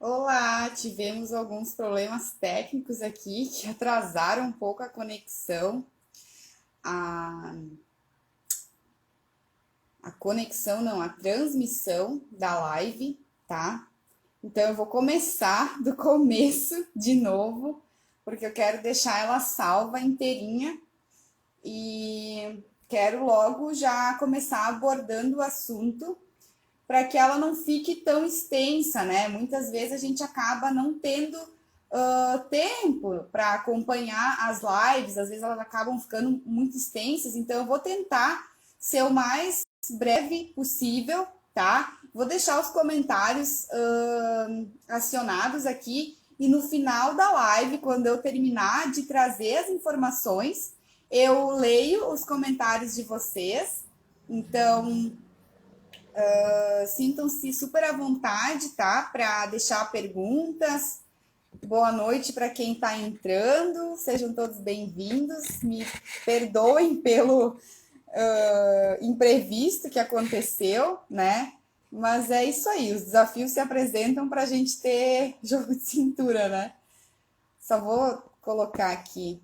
Olá, tivemos alguns problemas técnicos aqui que atrasaram um pouco a conexão. A, a conexão, não, a transmissão da live, tá? Então eu vou começar do começo de novo, porque eu quero deixar ela salva inteirinha e quero logo já começar abordando o assunto para que ela não fique tão extensa, né? Muitas vezes a gente acaba não tendo tempo para acompanhar as lives, às vezes elas acabam ficando muito extensas, então eu vou tentar ser o mais breve possível, tá? Vou deixar os comentários acionados aqui e no final da live, quando eu terminar de trazer as informações, eu leio os comentários de vocês. Então, sintam-se super à vontade, tá? Para deixar perguntas. Boa noite para quem está entrando. Sejam todos bem-vindos. Me perdoem pelo imprevisto que aconteceu, né? Mas é isso aí. Os desafios se apresentam para a gente ter jogo de cintura, né? Só vou colocar aqui.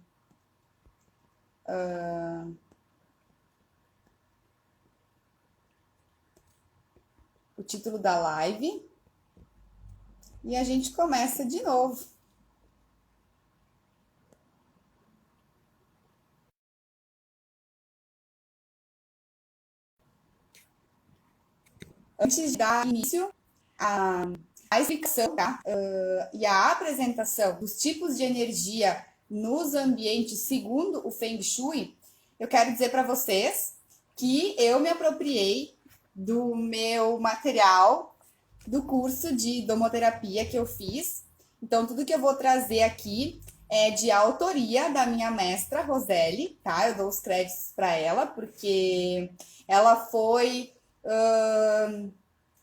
O título da live e a gente começa de novo. Antes de dar início a explicação, tá? E a apresentação dos tipos de energia nos ambientes segundo o Feng Shui, eu quero dizer para vocês que eu me apropriei do meu material do curso de domoterapia que eu fiz. Então, tudo que eu vou trazer aqui é de autoria da minha mestra Roseli, tá? Eu dou os créditos para ela, porque ela foi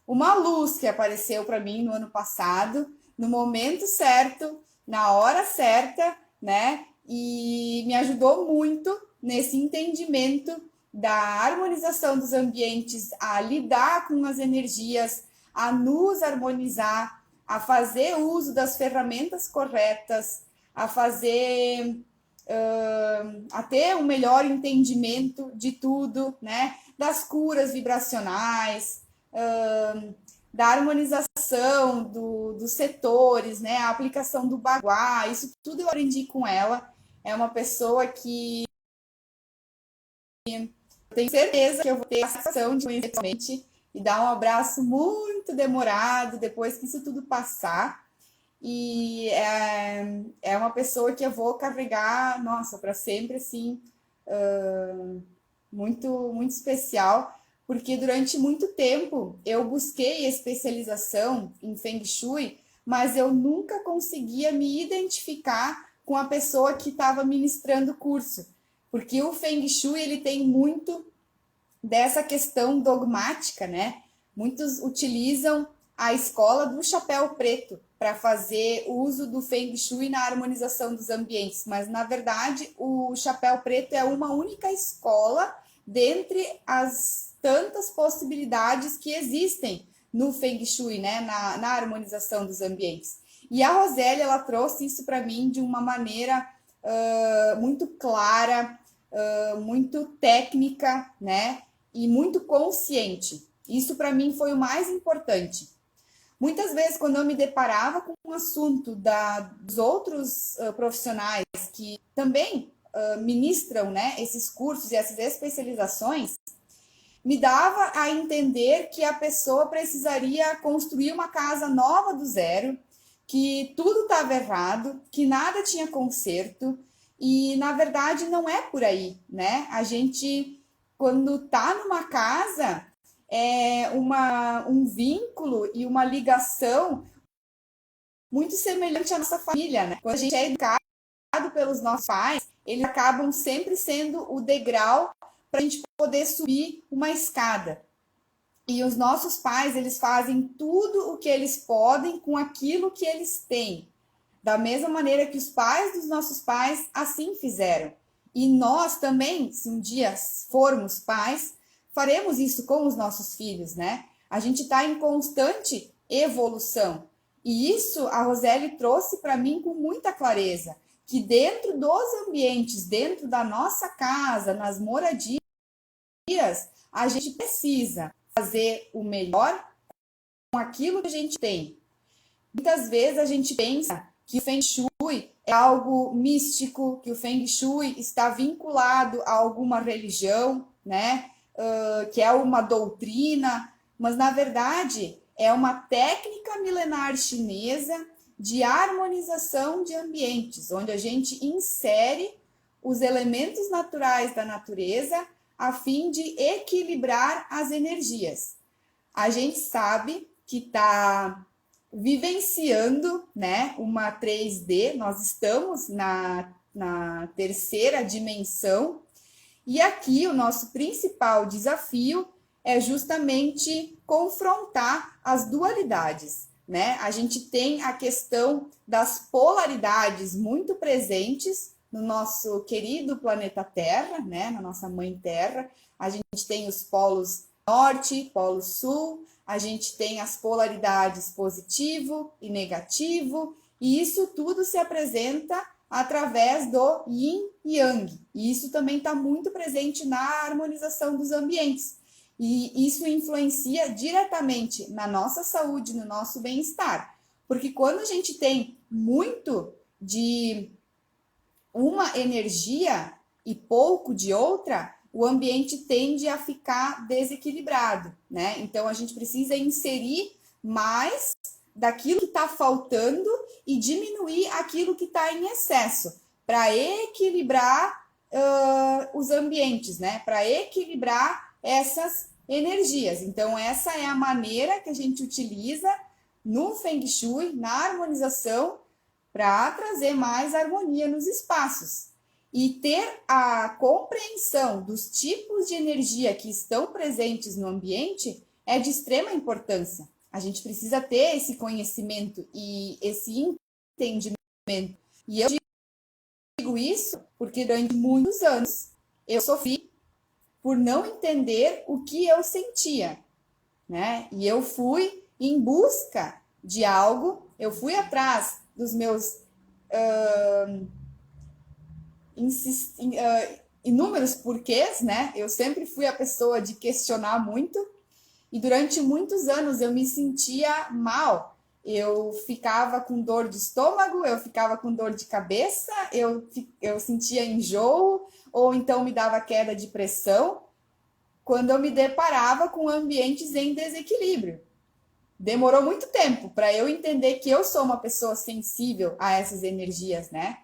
uma luz que apareceu para mim no ano passado, no momento certo, na hora certa, né? E me ajudou muito nesse entendimento da harmonização dos ambientes, a lidar com as energias, a nos harmonizar, a fazer uso das ferramentas corretas, a fazer a ter um melhor entendimento de tudo, né? Das curas vibracionais, da harmonização dos setores, né? A aplicação do baguá, isso tudo eu aprendi com ela. É uma pessoa que eu tenho certeza que eu vou ter a sensação de conhecer e dar um abraço muito demorado depois que isso tudo passar. E é uma pessoa que eu vou carregar, nossa, para sempre, assim, muito, muito especial, porque durante muito tempo eu busquei especialização em Feng Shui, mas eu nunca conseguia me identificar com a pessoa que estava ministrando o curso, porque o Feng Shui ele tem muito dessa questão dogmática, né? Muitos utilizam a escola do chapéu preto para fazer uso do Feng Shui na harmonização dos ambientes, mas na verdade o chapéu preto é uma única escola dentre as tantas possibilidades que existem no Feng Shui, né? Na harmonização dos ambientes. E a Roseli, ela trouxe isso para mim de uma maneira muito clara, muito técnica, né? E muito consciente. Isso para mim foi o mais importante. Muitas vezes, quando eu me deparava com um assunto dos outros profissionais que também ministram, né, esses cursos e essas especializações, me dava a entender que a pessoa precisaria construir uma casa nova do zero, que tudo estava errado, que nada tinha conserto, e na verdade não é por aí, né? A gente, quando está numa casa, é um vínculo e uma ligação muito semelhante à nossa família, né? Quando a gente é educado pelos nossos pais, eles acabam sempre sendo o degrau para a gente poder subir uma escada. E os nossos pais, eles fazem tudo o que eles podem com aquilo que eles têm. Da mesma maneira que os pais dos nossos pais assim fizeram. E nós também, se um dia formos pais, faremos isso com os nossos filhos, né? A gente está em constante evolução. E isso a Roseli trouxe para mim com muita clareza, que dentro dos ambientes, dentro da nossa casa, nas moradias, a gente precisa fazer o melhor com aquilo que a gente tem. Muitas vezes a gente pensa que o Feng Shui é algo místico, que o Feng Shui está vinculado a alguma religião, né? Que é uma doutrina, mas na verdade é uma técnica milenar chinesa de harmonização de ambientes, onde a gente insere os elementos naturais da natureza a fim de equilibrar as energias. A gente sabe que está vivenciando, né, uma 3D, nós estamos na terceira dimensão, e aqui o nosso principal desafio é justamente confrontar as dualidades, né? A gente tem a questão das polaridades muito presentes no nosso querido planeta Terra, né, na nossa mãe Terra. A gente tem os polos norte, polo sul, a gente tem as polaridades positivo e negativo, e isso tudo se apresenta através do yin e yang. E isso também está muito presente na harmonização dos ambientes. E isso influencia diretamente na nossa saúde, no nosso bem-estar. Porque quando a gente tem muito de uma energia e pouco de outra, o ambiente tende a ficar desequilibrado, né? Então a gente precisa inserir mais daquilo que está faltando e diminuir aquilo que está em excesso, para equilibrar os ambientes, né? Para equilibrar essas energias. Então essa é a maneira que a gente utiliza no Feng Shui, na harmonização, para trazer mais harmonia nos espaços. E ter a compreensão dos tipos de energia que estão presentes no ambiente é de extrema importância. A gente precisa ter esse conhecimento e esse entendimento. E eu digo isso porque durante muitos anos eu sofri por não entender o que eu sentia, né? E eu fui em busca de algo, eu fui atrás dos meus inúmeros porquês, né? Eu sempre fui a pessoa de questionar muito e durante muitos anos eu me sentia mal. Eu ficava com dor de estômago, eu ficava com dor de cabeça, eu sentia enjoo ou então me dava queda de pressão quando eu me deparava com ambientes em desequilíbrio. Demorou muito tempo para eu entender que eu sou uma pessoa sensível a essas energias, né?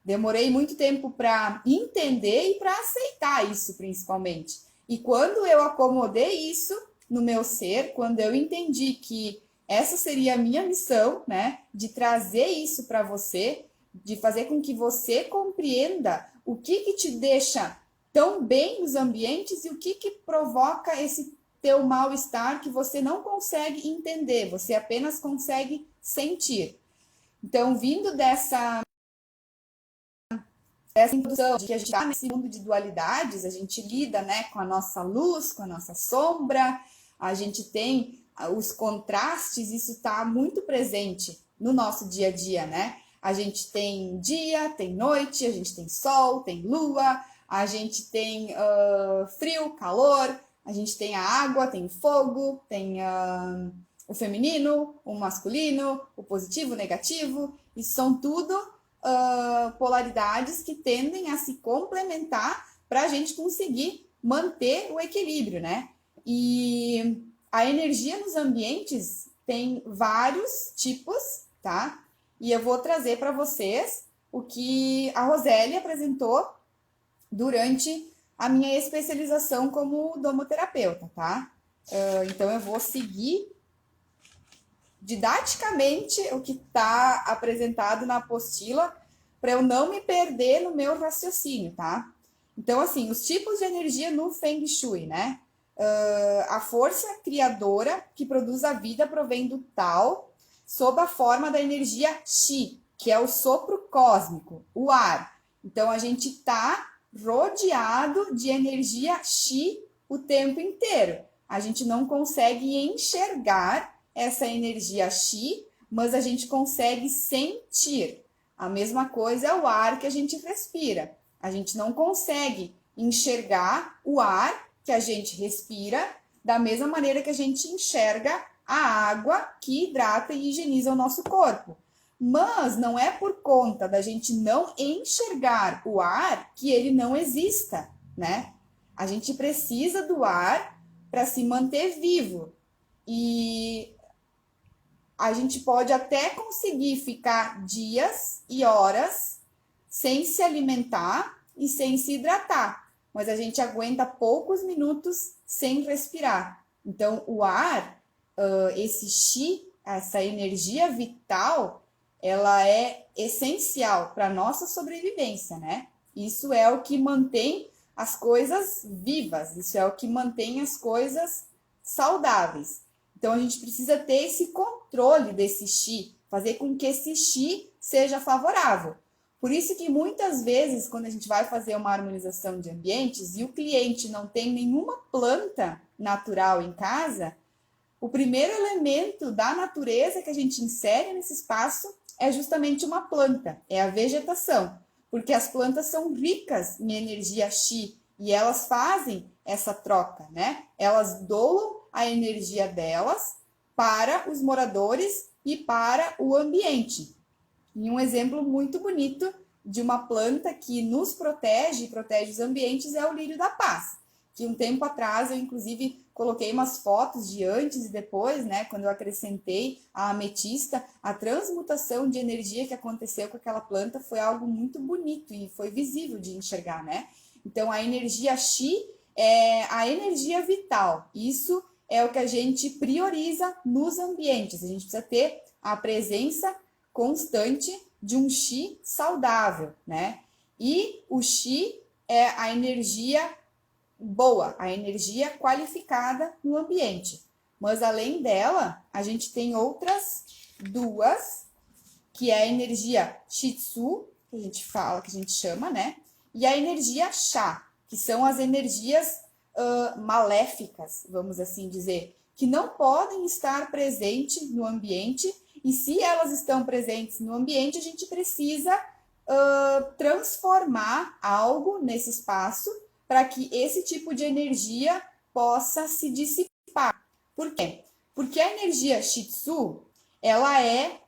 Demorei muito tempo para entender e para aceitar isso, principalmente. E quando eu acomodei isso no meu ser, quando eu entendi que essa seria a minha missão, né, de trazer isso para você, de fazer com que você compreenda o que te deixa tão bem nos ambientes e o que provoca esse teu mal-estar que você não consegue entender, você apenas consegue sentir. Então, vindo dessa introdução de que a gente está nesse mundo de dualidades, a gente lida, né, com a nossa luz, com a nossa sombra, a gente tem os contrastes, isso está muito presente no nosso dia a dia, né? A gente tem dia, tem noite, a gente tem sol, tem lua, a gente tem frio, calor, a gente tem a água, tem fogo, tem o feminino, o masculino, o positivo, o negativo, e são tudo polaridades que tendem a se complementar para a gente conseguir manter o equilíbrio, né? E a energia nos ambientes tem vários tipos, tá? E eu vou trazer para vocês o que a Roseli apresentou durante a minha especialização como domoterapeuta, tá? Então eu vou seguir didaticamente o que está apresentado na apostila para eu não me perder no meu raciocínio, tá? Então, assim, os tipos de energia no Feng Shui, né? A força criadora que produz a vida provém do Tao sob a forma da energia Qi, que é o sopro cósmico, o ar. Então, a gente está rodeado de energia Qi o tempo inteiro. A gente não consegue enxergar essa energia Qi mas a gente consegue sentir. A mesma coisa é o ar que a gente respira. A gente não consegue enxergar o ar que a gente respira da mesma maneira que a gente enxerga a água que hidrata e higieniza o nosso corpo. Mas não é por conta da gente não enxergar o ar que ele não exista, né? A gente precisa do ar para se manter vivo. E a gente pode até conseguir ficar dias e horas sem se alimentar e sem se hidratar, mas a gente aguenta poucos minutos sem respirar. Então, o ar, esse chi, essa energia vital, ela é essencial para a nossa sobrevivência, né? Isso é o que mantém as coisas vivas, isso é o que mantém as coisas saudáveis. Então, a gente precisa ter esse controle desse chi, fazer com que esse chi seja favorável. Por isso que muitas vezes, quando a gente vai fazer uma harmonização de ambientes e o cliente não tem nenhuma planta natural em casa, o primeiro elemento da natureza que a gente insere nesse espaço é justamente uma planta, é a vegetação, porque as plantas são ricas em energia chi e elas fazem essa troca, né? Elas doam a energia delas para os moradores e para o ambiente. E um exemplo muito bonito de uma planta que nos protege e protege os ambientes é o lírio da paz, que um tempo atrás eu inclusive coloquei umas fotos de antes e depois, né, quando eu acrescentei a ametista, a transmutação de energia que aconteceu com aquela planta foi algo muito bonito e foi visível de enxergar, né? Então a energia chi é a energia vital. Isso é o que a gente prioriza nos ambientes. A gente precisa ter a presença constante de um chi saudável, né? E o chi é a energia boa, a energia qualificada no ambiente. Mas além dela, a gente tem outras duas, que é a energia Shitsu, que a gente fala, que a gente chama, né? E a energia Cha, que são as energias maléficas, vamos assim dizer, que não podem estar presentes no ambiente, e se elas estão presentes no ambiente, a gente precisa transformar algo nesse espaço para que esse tipo de energia possa se dissipar. Por quê? Porque a energia Shitsu, ela é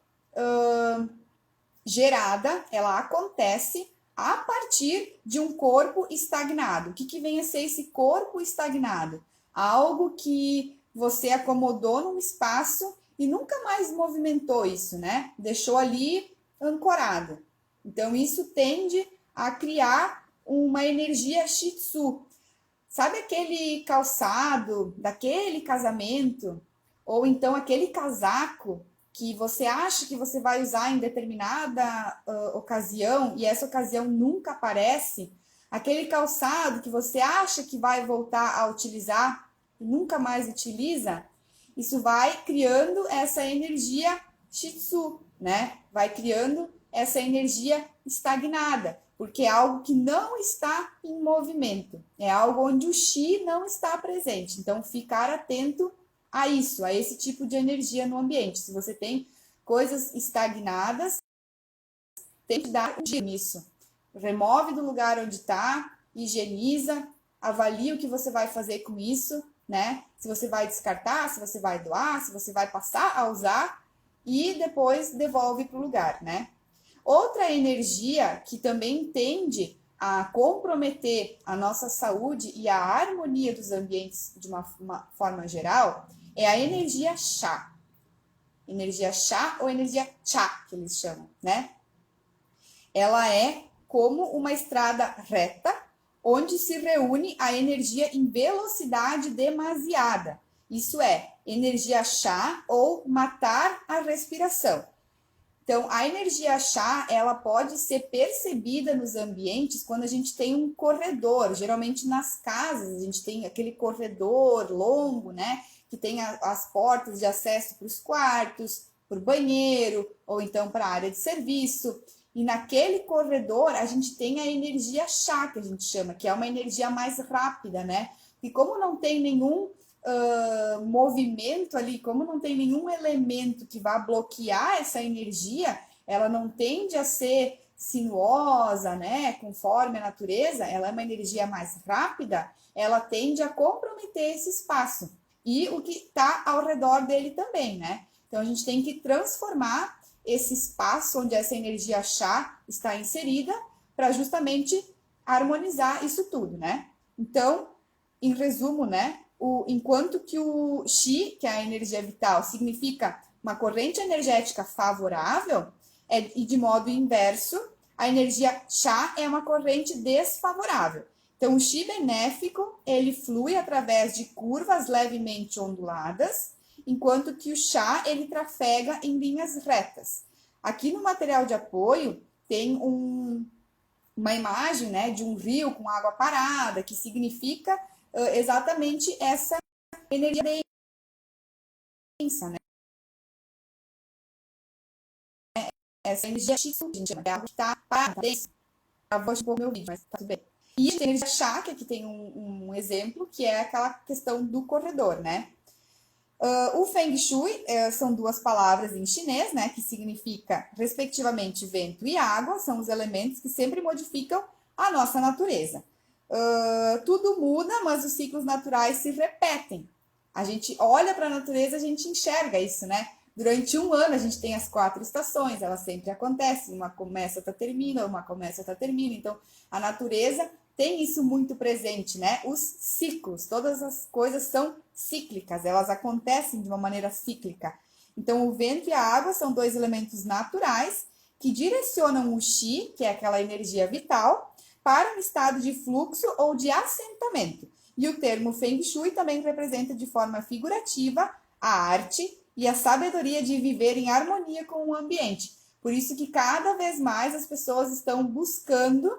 gerada, ela acontece a partir de um corpo estagnado. O que vem a ser esse corpo estagnado? Algo que você acomodou num espaço e nunca mais movimentou isso, né? Deixou ali ancorado. Então, isso tende a criar uma energia Shitsu. Sabe aquele calçado daquele casamento? Ou então aquele casaco que você acha que você vai usar em determinada ocasião e essa ocasião nunca aparece, aquele calçado que você acha que vai voltar a utilizar e nunca mais utiliza, isso vai criando essa energia Shitsu, né? Vai criando essa energia estagnada, porque é algo que não está em movimento, é algo onde o Chi não está presente. Então, ficar atento a isso, a esse tipo de energia no ambiente. Se você tem coisas estagnadas, tem que dar um dia nisso. Remove do lugar onde está, higieniza, avalia o que você vai fazer com isso, né? Se você vai descartar, se você vai doar, se você vai passar a usar e depois devolve para o lugar, né? Outra energia que também tende a comprometer a nossa saúde e a harmonia dos ambientes de uma forma geral é a energia chá. Energia chá ou energia chá, que eles chamam, né? Ela é como uma estrada reta, onde se reúne a energia em velocidade demasiada. Isso é, energia chá ou matar a respiração. Então, a energia chá, ela pode ser percebida nos ambientes quando a gente tem um corredor. Geralmente nas casas, a gente tem aquele corredor longo, né? Que tem as portas de acesso para os quartos, para o banheiro, ou então para a área de serviço. E naquele corredor, a gente tem a energia chá, que a gente chama, que é uma energia mais rápida, né? E como não tem nenhum movimento ali, como não tem nenhum elemento que vá bloquear essa energia, ela não tende a ser sinuosa, né? Conforme a natureza, ela é uma energia mais rápida, ela tende a comprometer esse espaço e o que está ao redor dele também, né? Então a gente tem que transformar esse espaço onde essa energia chá está inserida para justamente harmonizar isso tudo, né? Então, em resumo, né? Enquanto que o Qi, que é a energia vital, significa uma corrente energética favorável, e de modo inverso, a energia Chá é uma corrente desfavorável. Então, o Qi benéfico, ele flui através de curvas levemente onduladas, enquanto que o Chá, ele trafega em linhas retas. Aqui no material de apoio tem uma imagem, né, de um rio com água parada, que significa exatamente essa energia densa, né? Essa energia X, é algo que está parada, densa. Eu vou expor meu vídeo, mas tá tudo bem. E a gente tem a energia chá, que aqui tem um exemplo, que é aquela questão do corredor, né? O Feng Shui são duas palavras em chinês, né, que significa, respectivamente, vento e água, são os elementos que sempre modificam a nossa natureza. Tudo muda, mas os ciclos naturais se repetem. A gente olha para a natureza, a gente enxerga isso, né? Durante um ano a gente tem as 4 estações, elas sempre acontecem, uma começa, outra termina, uma começa, outra termina. Então, a natureza tem isso muito presente, né? Os ciclos, todas as coisas são cíclicas, elas acontecem de uma maneira cíclica. Então, o vento e a água são 2 elementos naturais que direcionam o Qi, que é aquela energia vital, para um estado de fluxo ou de assentamento. E o termo Feng Shui também representa de forma figurativa a arte e a sabedoria de viver em harmonia com o ambiente. Por isso que cada vez mais as pessoas estão buscando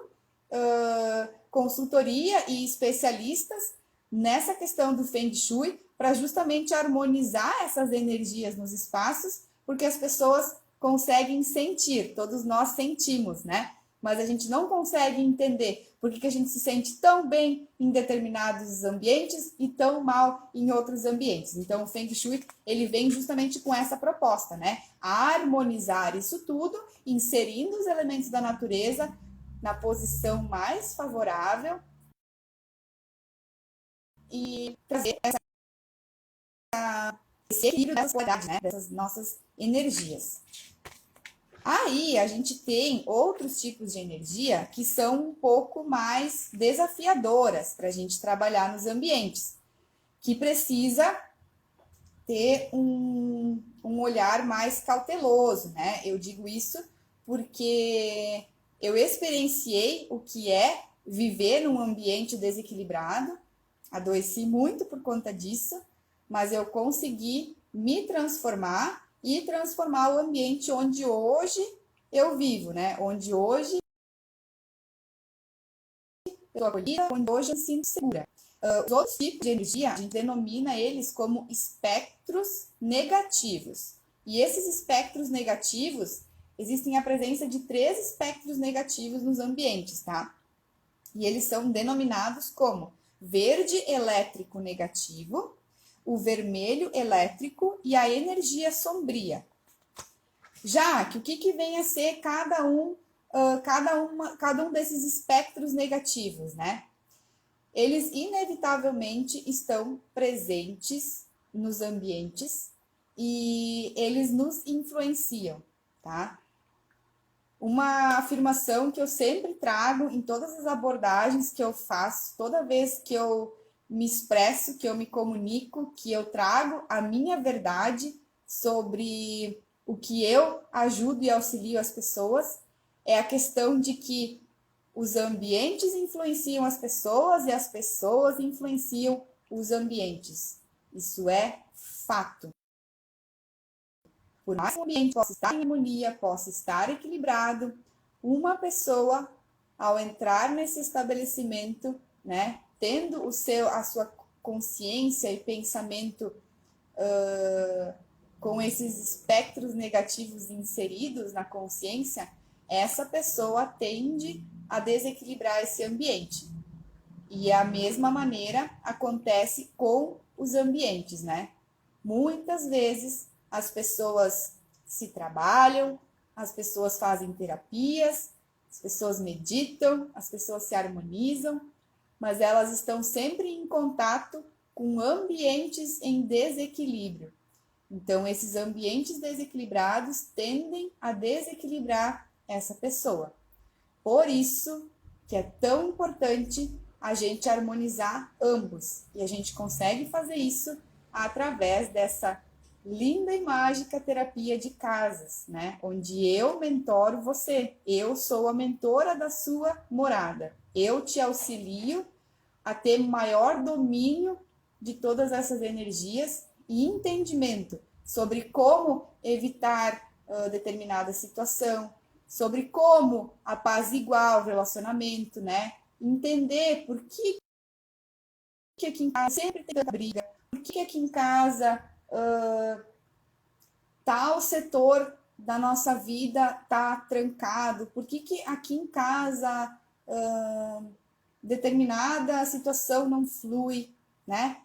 consultoria e especialistas nessa questão do Feng Shui para justamente harmonizar essas energias nos espaços, porque as pessoas conseguem sentir, todos nós sentimos, né? Mas a gente não consegue entender por que a gente se sente tão bem em determinados ambientes e tão mal em outros ambientes. Então, o Feng Shui, ele vem justamente com essa proposta, né? A harmonizar isso tudo, inserindo os elementos da natureza na posição mais favorável e trazer esse equilíbrio dessas qualidades, né? Dessas nossas energias. Aí a gente tem outros tipos de energia que são um pouco mais desafiadoras para a gente trabalhar nos ambientes, que precisa ter um olhar mais cauteloso, né? Eu digo isso porque eu experienciei o que é viver num ambiente desequilibrado, adoeci muito por conta disso, mas eu consegui me transformar e transformar o ambiente onde hoje eu vivo, né? Onde hoje eu estou acolhida, onde hoje eu me sinto segura. Os outros tipos de energia, a gente denomina eles como espectros negativos. E esses espectros negativos, existem a presença de 3 espectros negativos nos ambientes, tá? E eles são denominados como verde elétrico negativo, o vermelho elétrico e a energia sombria. Já que o que vem a ser cada um desses espectros negativos, né? Eles inevitavelmente estão presentes nos ambientes e eles nos influenciam, tá? Uma afirmação que eu sempre trago em todas as abordagens que eu faço, toda vez que eu me expresso, que eu me comunico, que eu trago a minha verdade sobre o que eu ajudo e auxilio as pessoas, é a questão de que os ambientes influenciam as pessoas e as pessoas influenciam os ambientes. Isso é fato. Por mais que o ambiente possa estar em harmonia, possa estar equilibrado, uma pessoa, ao entrar nesse estabelecimento, né, tendo a sua consciência e pensamento com esses espectros negativos inseridos na consciência, essa pessoa tende a desequilibrar esse ambiente. E a mesma maneira acontece com os ambientes, né? Muitas vezes as pessoas se trabalham, as pessoas fazem terapias, as pessoas meditam, as pessoas se harmonizam, mas elas estão sempre em contato com ambientes em desequilíbrio. Então, esses ambientes desequilibrados tendem a desequilibrar essa pessoa. Por isso que é tão importante a gente harmonizar ambos. E a gente consegue fazer isso através dessa linda e mágica terapia de casas, né? Onde eu mentoro você. Eu sou a mentora da sua morada. Eu te auxilio a ter maior domínio de todas essas energias e entendimento sobre como evitar determinada situação, sobre como apaziguar o relacionamento, né? Entender por que aqui em casa sempre tem tanta briga, por que aqui em casa tal setor da nossa vida tá trancado, por que aqui em casa determinada situação não flui, né?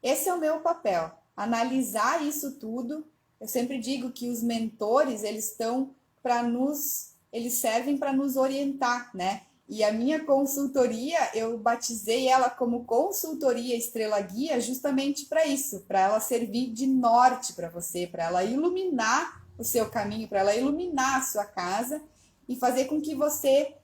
Esse é o meu papel, analisar isso tudo. Eu sempre digo que os mentores, eles servem para nos orientar, né? E a minha consultoria, eu batizei ela como consultoria Estrela Guia justamente para isso, para ela servir de norte para você, para ela iluminar o seu caminho, para ela iluminar a sua casa e fazer com que você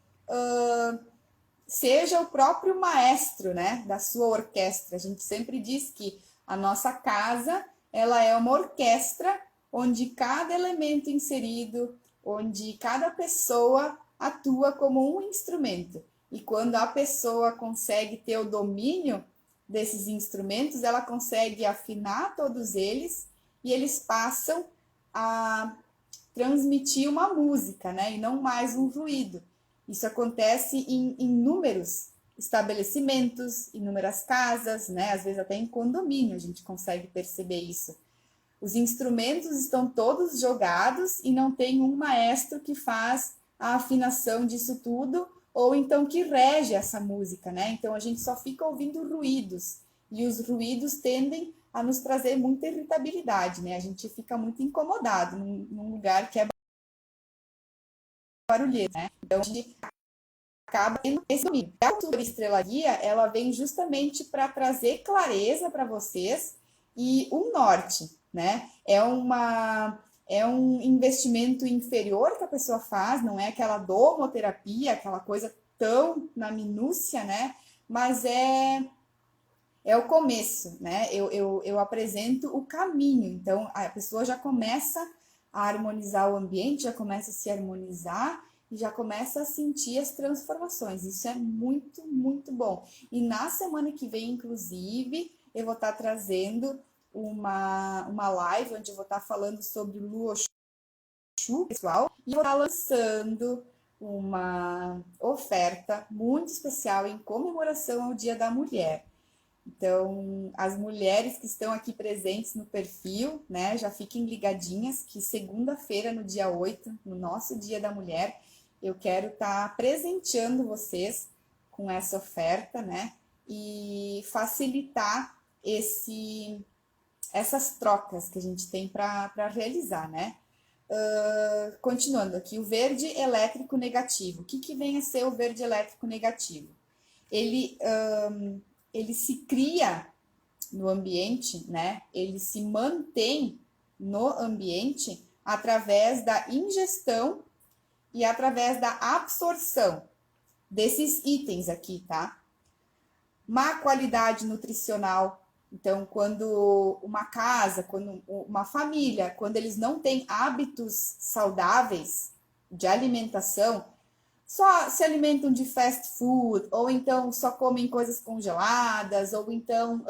seja o próprio maestro, né, da sua orquestra. A gente sempre diz que a nossa casa, ela é uma orquestra onde cada elemento inserido, onde cada pessoa atua como um instrumento. E quando a pessoa consegue ter o domínio desses instrumentos, ela consegue afinar todos eles e eles passam a transmitir uma música, né, e não mais um ruído. Isso acontece em inúmeros estabelecimentos, inúmeras casas, né? Às vezes até em condomínio a gente consegue perceber isso. Os instrumentos estão todos jogados e não tem um maestro que faz a afinação disso tudo ou então que rege essa música, né? Então a gente só fica ouvindo ruídos e os ruídos tendem a nos trazer muita irritabilidade, né? A gente fica muito incomodado num lugar que é barulhento, né? Então a gente acaba tendo esse domínio. A cultura Estrela Guia, ela vem justamente para trazer clareza para vocês e um norte, né? É um investimento inferior que a pessoa faz, não é aquela domoterapia, aquela coisa tão na minúcia, né? Mas é o começo, né? Eu apresento o caminho, então a pessoa já começa a harmonizar o ambiente, já começa a se harmonizar e já começa a sentir as transformações. Isso é muito, muito bom. E na semana que vem, inclusive, eu vou estar trazendo uma live onde eu vou estar falando sobre o Luoxu, pessoal, e vou estar lançando uma oferta muito especial em comemoração ao Dia da Mulher. Então, as mulheres que estão aqui presentes no perfil, né, já fiquem ligadinhas que segunda-feira, no dia 8, no nosso Dia da Mulher, eu quero estar presenteando vocês com essa oferta, né, e facilitar essas trocas que a gente tem para realizar, né. Continuando aqui, o verde elétrico negativo. O que vem a ser o verde elétrico negativo? Ele se cria no ambiente, né? Ele se mantém no ambiente através da ingestão e através da absorção desses itens aqui, tá? Má qualidade nutricional. Então, quando uma casa, quando uma família, quando eles não têm hábitos saudáveis de alimentação, só se alimentam de fast food, ou então só comem coisas congeladas, ou então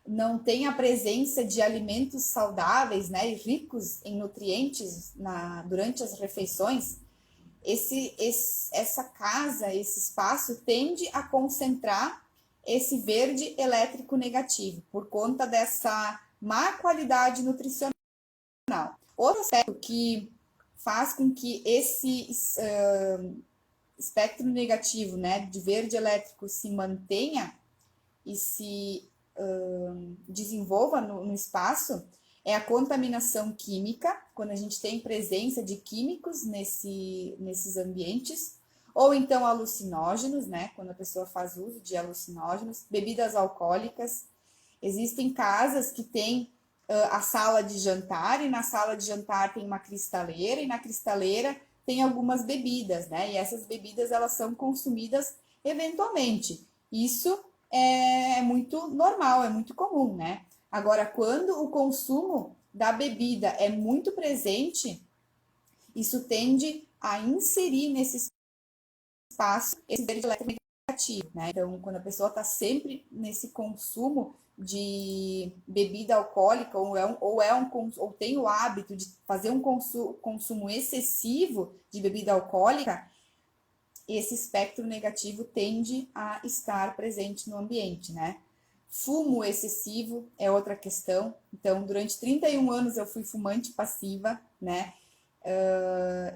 não tem a presença de alimentos saudáveis, né, e ricos em nutrientes durante as refeições, essa casa, esse espaço tende a concentrar esse verde elétrico negativo, por conta dessa má qualidade nutricional. Outro aspecto que faz com que esse espectro negativo, né, de verde elétrico se mantenha e se desenvolva no espaço é a contaminação química, quando a gente tem presença de químicos nesses ambientes, ou então alucinógenos, né? Quando a pessoa faz uso de alucinógenos, bebidas alcoólicas. Existem casas que têm a sala de jantar, e na sala de jantar tem uma cristaleira, e na cristaleira tem algumas bebidas, né? E essas bebidas, elas são consumidas eventualmente. Isso é muito normal, é muito comum, né? Agora, quando o consumo da bebida é muito presente, isso tende a inserir nesse espaço esse verde elétrico negativo, né? Então, quando a pessoa está sempre nesse consumo de bebida alcoólica ou tem o hábito de fazer um consumo excessivo de bebida alcoólica, esse espectro negativo tende a estar presente no ambiente, né? Fumo excessivo é outra questão. Então, durante 31 anos eu fui fumante passiva, né?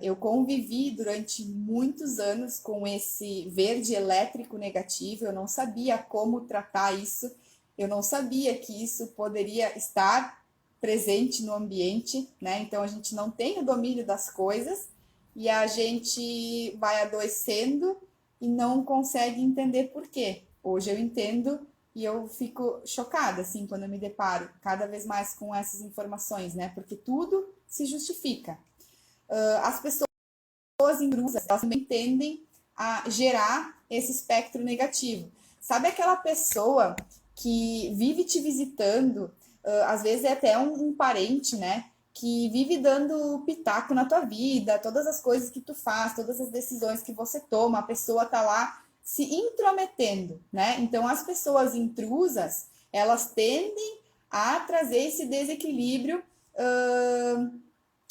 Eu convivi durante muitos anos com esse verde elétrico negativo, eu não sabia como tratar isso, eu não sabia que isso poderia estar presente no ambiente, né? Então a gente não tem o domínio das coisas e a gente vai adoecendo e não consegue entender por quê. Hoje eu entendo e eu fico chocada, assim, quando eu me deparo cada vez mais com essas informações, né? Porque tudo se justifica. As pessoas intrusas, elas também tendem a gerar esse espectro negativo. Sabe aquela pessoa que vive te visitando, às vezes é até um parente, né? Que vive dando pitaco na tua vida, todas as coisas que tu faz, todas as decisões que você toma, a pessoa tá lá se intrometendo, né? Então, as pessoas intrusas, elas tendem a trazer esse desequilíbrio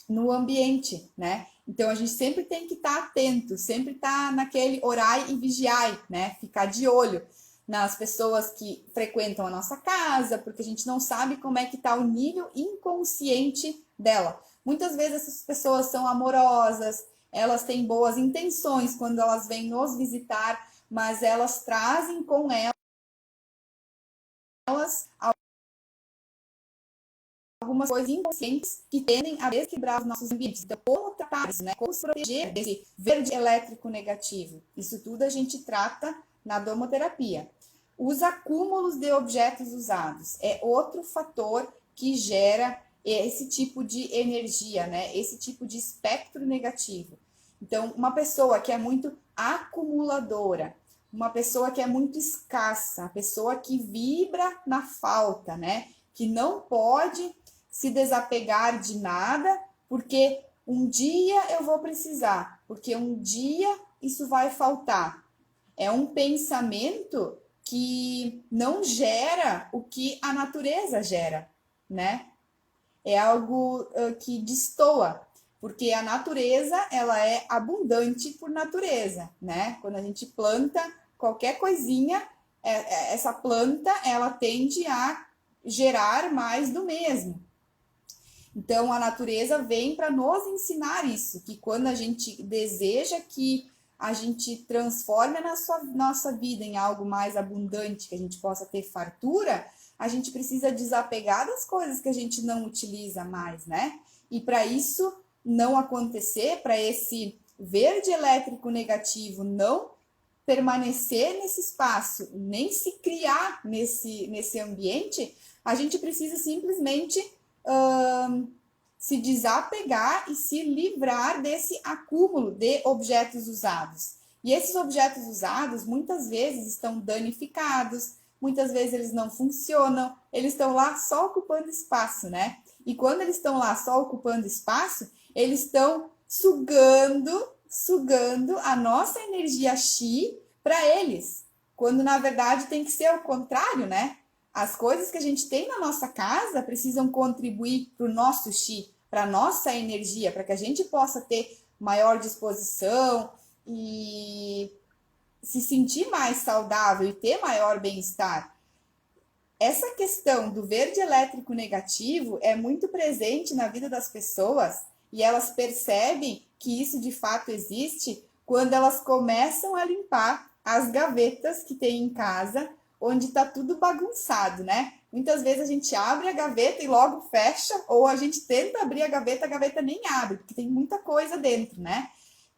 no ambiente, né? Então a gente sempre tem que estar atento, sempre estar naquele orai e vigiai, né? Ficar de olho nas pessoas que frequentam a nossa casa, porque a gente não sabe como é que está o nível inconsciente dela. Muitas vezes essas pessoas são amorosas, elas têm boas intenções quando elas vêm nos visitar, mas elas trazem com elas algumas coisas inconscientes que tendem a desequilibrar os nossos ambientes. Então, como tratar isso, né? Como se proteger desse verde elétrico negativo? Isso tudo a gente trata na domoterapia. Os acúmulos de objetos usados é outro fator que gera esse tipo de energia, né? Esse tipo de espectro negativo. Então, uma pessoa que é muito acumuladora, uma pessoa que é muito escassa, a pessoa que vibra na falta, né? Que não pode se desapegar de nada, porque um dia eu vou precisar, porque um dia isso vai faltar. É um pensamento que não gera o que a natureza gera, né? É algo que destoa, porque a natureza, ela é abundante por natureza, né? Quando a gente planta qualquer coisinha, essa planta, ela tende a gerar mais do mesmo. Então, a natureza vem para nos ensinar isso, que quando a gente deseja que a gente transforme a nossa vida em algo mais abundante, que a gente possa ter fartura, a gente precisa desapegar das coisas que a gente não utiliza mais, né? E para isso não acontecer, para esse verde elétrico negativo não permanecer nesse espaço, nem se criar nesse ambiente, a gente precisa simplesmente se desapegar e se livrar desse acúmulo de objetos usados. E esses objetos usados muitas vezes estão danificados, muitas vezes eles não funcionam, eles estão lá só ocupando espaço, né? E quando eles estão lá só ocupando espaço, eles estão sugando a nossa energia chi para eles, quando na verdade tem que ser o contrário, né? As coisas que a gente tem na nossa casa precisam contribuir para o nosso chi, para a nossa energia, para que a gente possa ter maior disposição e se sentir mais saudável e ter maior bem-estar. Essa questão do verde elétrico negativo é muito presente na vida das pessoas e elas percebem que isso de fato existe quando elas começam a limpar as gavetas que tem em casa onde está tudo bagunçado, né? Muitas vezes a gente abre a gaveta e logo fecha, ou a gente tenta abrir a gaveta nem abre, porque tem muita coisa dentro, né?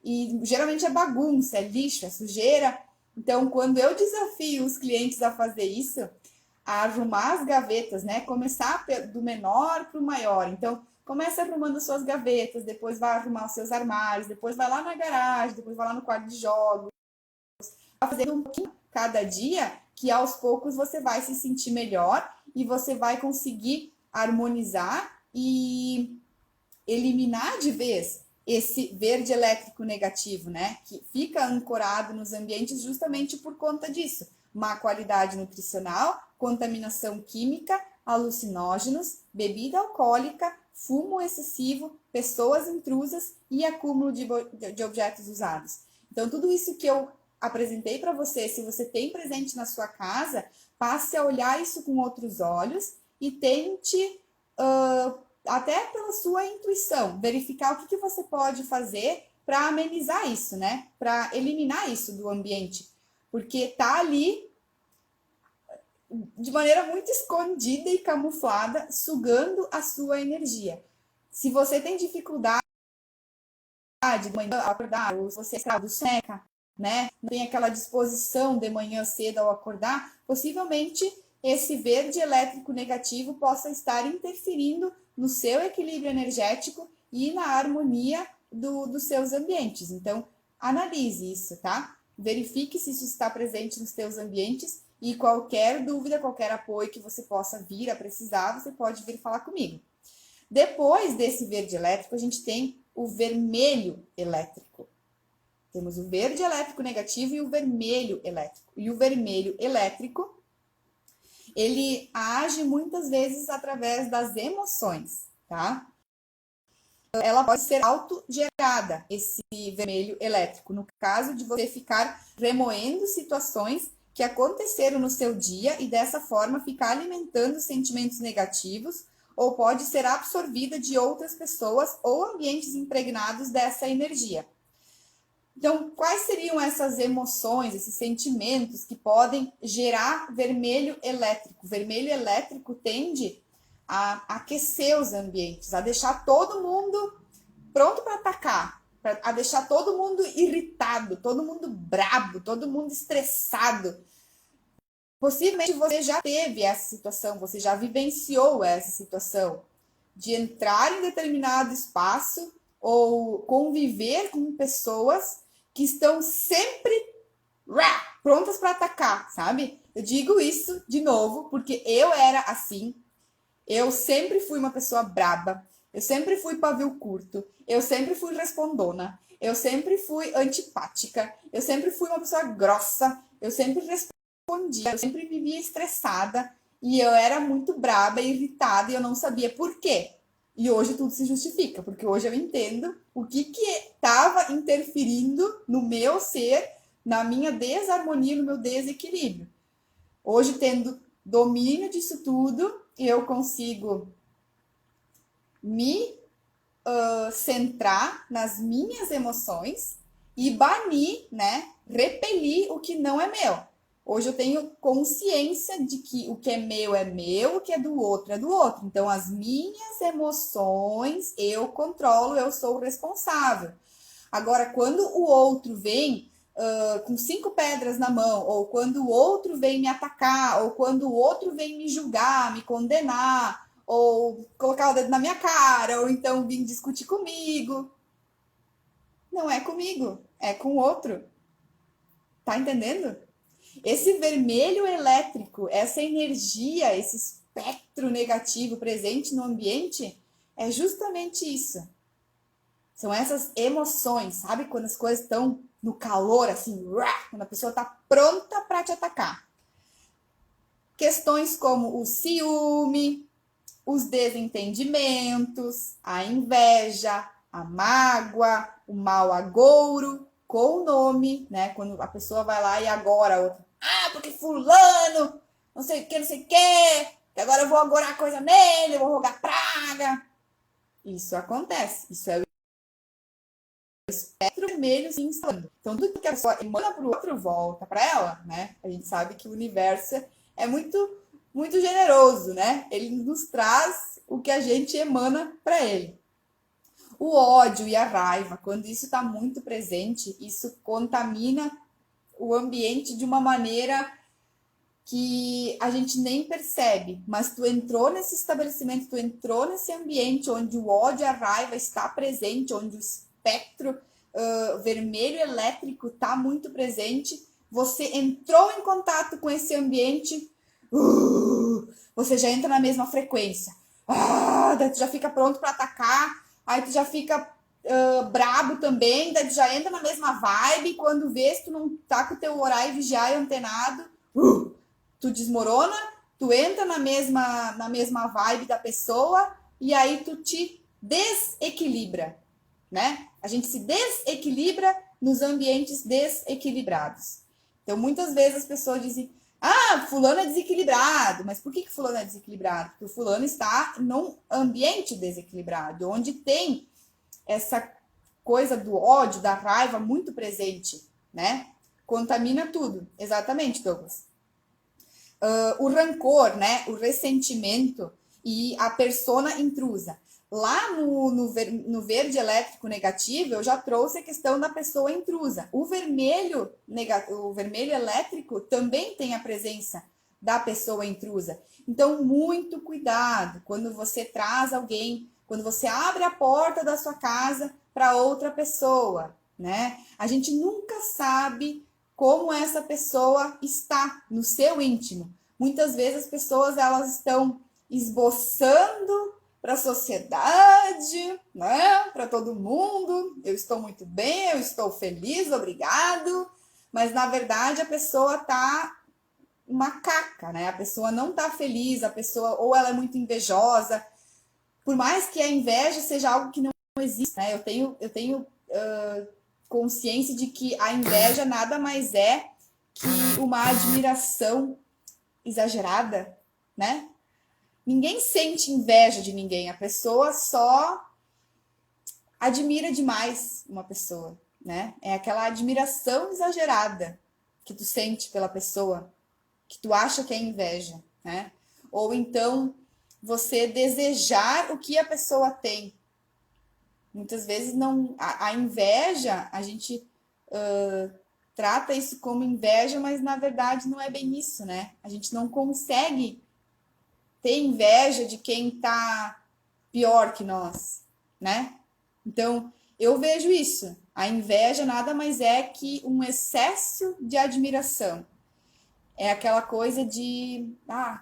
E geralmente é bagunça, é lixo, é sujeira. Então, quando eu desafio os clientes a fazer isso, a arrumar as gavetas, né? Começar do menor para o maior. Então, começa arrumando suas gavetas, depois vai arrumar os seus armários, depois vai lá na garagem, depois vai lá no quarto de jogos. Vai fazendo um pouquinho cada dia, que aos poucos você vai se sentir melhor e você vai conseguir harmonizar e eliminar de vez esse verde elétrico negativo, né? Que fica ancorado nos ambientes justamente por conta disso. Má qualidade nutricional, contaminação química, alucinógenos, bebida alcoólica, fumo excessivo, pessoas intrusas e acúmulo de objetos usados. Então, tudo isso que eu apresentei para você, se você tem presente na sua casa, passe a olhar isso com outros olhos e tente até pela sua intuição, verificar o que você pode fazer para amenizar isso, né? Para eliminar isso do ambiente. Porque tá ali de maneira muito escondida e camuflada, sugando a sua energia. Se você tem dificuldade de manhã acordar, ou se você está do soneca, né? Não tem aquela disposição de manhã cedo ao acordar, possivelmente esse verde elétrico negativo possa estar interferindo no seu equilíbrio energético e na harmonia dos seus ambientes. Então, analise isso, tá? Verifique se isso está presente nos seus ambientes e qualquer dúvida, qualquer apoio que você possa vir a precisar, você pode vir falar comigo. Depois desse verde elétrico, a gente tem o vermelho elétrico. Temos o verde elétrico negativo e o vermelho elétrico. E o vermelho elétrico, ele age muitas vezes através das emoções, tá? Ela pode ser autogerada, esse vermelho elétrico, no caso de você ficar remoendo situações que aconteceram no seu dia e dessa forma ficar alimentando sentimentos negativos, ou pode ser absorvida de outras pessoas ou ambientes impregnados dessa energia. Então, quais seriam essas emoções, esses sentimentos que podem gerar vermelho elétrico? Vermelho elétrico tende a aquecer os ambientes, a deixar todo mundo pronto para atacar, a deixar todo mundo irritado, todo mundo brabo, todo mundo estressado. Possivelmente você já teve essa situação, você já vivenciou essa situação de entrar em determinado espaço ou conviver com pessoas que estão sempre prontas para atacar, sabe? Eu digo isso de novo porque eu era assim. Eu sempre fui uma pessoa braba, eu sempre fui pavio curto, eu sempre fui respondona, eu sempre fui antipática, eu sempre fui uma pessoa grossa, eu sempre respondia, eu sempre vivia estressada e eu era muito braba e irritada e eu não sabia por quê. E hoje tudo se justifica, porque hoje eu entendo o que estava interferindo no meu ser, na minha desarmonia, no meu desequilíbrio. Hoje, tendo domínio disso tudo, eu consigo me centrar nas minhas emoções e banir, né? Repelir o que não é meu. Hoje eu tenho consciência de que o que é meu, o que é do outro é do outro. Então, as minhas emoções eu controlo, eu sou o responsável. Agora, quando o outro vem com 5 pedras na mão, ou quando o outro vem me atacar, ou quando o outro vem me julgar, me condenar, ou colocar o dedo na minha cara, ou então vir discutir comigo, não é comigo, é com o outro. Tá entendendo? Esse vermelho elétrico, essa energia, esse espectro negativo presente no ambiente, é justamente isso. São essas emoções, sabe? Quando as coisas estão no calor, assim, quando a pessoa está pronta para te atacar. Questões como o ciúme, os desentendimentos, a inveja, a mágoa, o mau agouro, com o nome, né? Quando a pessoa vai lá e agora a outra, porque fulano, não sei o que, não sei o que agora eu vou agorar coisa nele, eu vou rogar praga. Isso acontece, isso é espectro vermelho se instalando. Então, tudo que a pessoa emana para o outro volta para ela, né? A gente sabe que o universo é muito, muito generoso, né? Ele nos traz o que a gente emana para ele. O ódio e a raiva, quando isso está muito presente, isso contamina o ambiente de uma maneira que a gente nem percebe, mas tu entrou nesse estabelecimento, tu entrou nesse ambiente onde o ódio e a raiva está presente, onde o espectro vermelho elétrico está muito presente, você entrou em contato com esse ambiente, você já entra na mesma frequência, daí tu já fica pronto para atacar, aí tu já fica brabo também, daí tu já entra na mesma vibe, quando vê se tu não tá com o teu horário vigiar e antenado, tu desmorona, tu entra na mesma vibe da pessoa e aí tu te desequilibra, né? A gente se desequilibra nos ambientes desequilibrados. Então, muitas vezes as pessoas dizem, fulano é desequilibrado. Mas por que fulano é desequilibrado? Porque o fulano está num ambiente desequilibrado, onde tem essa coisa do ódio, da raiva muito presente, né? Contamina tudo. Exatamente, Douglas. O rancor, né? O ressentimento e a persona intrusa. Lá no verde elétrico negativo, eu já trouxe a questão da pessoa intrusa. O vermelho elétrico também tem a presença da pessoa intrusa. Então, muito cuidado quando você traz alguém, quando você abre a porta da sua casa para outra pessoa, né? A gente nunca sabe como essa pessoa está no seu íntimo. Muitas vezes as pessoas elas estão esboçando para a sociedade, né? Para todo mundo. Eu estou muito bem, eu estou feliz, obrigado. Mas na verdade a pessoa tá uma caca, né? A pessoa não tá feliz, a pessoa ou ela é muito invejosa. Por mais que a inveja seja algo que não existe, né? Eu tenho consciência de que a inveja nada mais é que uma admiração exagerada, né? Ninguém sente inveja de ninguém, a pessoa só admira demais uma pessoa, né? É aquela admiração exagerada que tu sente pela pessoa, que tu acha que é inveja, né? Ou então você desejar o que a pessoa tem. Muitas vezes não. A inveja, a gente trata isso como inveja, mas na verdade não é bem isso, né? A gente não consegue ter inveja de quem tá pior que nós, né? Então, eu vejo isso. A inveja nada mais é que um excesso de admiração. É aquela coisa de,